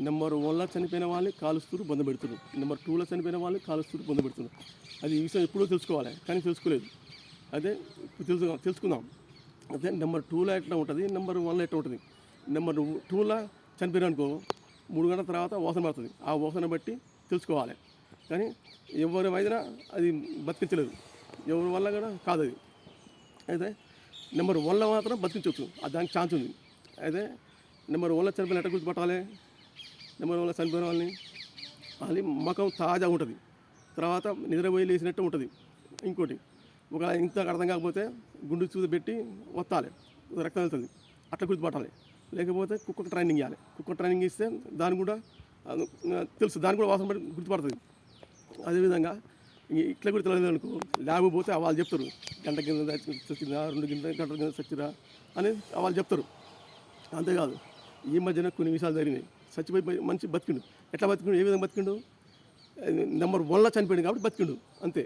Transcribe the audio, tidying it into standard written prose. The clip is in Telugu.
నెంబర్ 1లో చనిపోయిన వాళ్ళని కాలుస్తూ బొంద పెడుతున్నారు. నెంబర్ 2లో చనిపోయిన వాళ్ళని కాలుస్తూ బొంద పెడుతున్నారు. అది ఈ విషయం ఎప్పుడో తెలుసుకోవాలి, కానీ తెలుసుకోలేదు. అదే ఇప్పుడు తెలుసుకుందాం. అదే నెంబర్ 2లో ఎట్లా ఉంటుంది, నెంబర్ 1లో ఎట్లా ఉంటుంది. నెంబర్ 2లో చనిపోయారు అనుకో 3 గంటల తర్వాత వాసన పడుతుంది. ఆ వాసన బట్టి తెలుసుకోవాలి. కానీ ఎవరి వైద్యున అది బతికించలేదు, ఎవరి వల్ల కూడా కాదు అది. అయితే నెంబర్ 1లో మాత్రం బతికించవచ్చు, దానికి ఛాన్స్ ఉంది. అయితే నెంబర్ 1లో చనిపోయిన ఎట్లా గుర్తుపట్టాలి. నెంబర్ 1లో చనిపోయిన వాళ్ళని ముఖం తాజా ఉంటుంది, తర్వాత నిద్రపోయి లేచినట్టు ఉంటుంది. ఇంకోటి ఒక ఇంత అర్థం కాకపోతే గుండు చూసి పెట్టి వత్తాలి, రక్తం వెళ్తుంది, అట్లా గుర్తుపట్టాలి. లేకపోతే కుక్కకు ట్రైనింగ్ ఇవ్వాలి. కుక్క ట్రైనింగ్ ఇస్తే దాని కూడా తెలుసు, దాని కూడా వాసన బట్టి గుర్తుపడుతుంది. అదేవిధంగా ఇట్లా కూడా తెలియదు అనుకో, ల్యాబ్ పోతే వాళ్ళు చెప్తారు గంట కింద చచ్చిరా, 2 గంటల కింద చచ్చిరా అని వాళ్ళు చెప్తారు. అంతేకాదు ఈ మధ్యన కొన్ని విషయాలు జరిగినాయి. చచ్చిపోయి మంచి బతికిండు. ఎట్లా బతికిండు, ఏ విధంగా బతికిండు, నెంబర్ 1లో చనిపోయాడు కాబట్టి బతికిండు అంతే.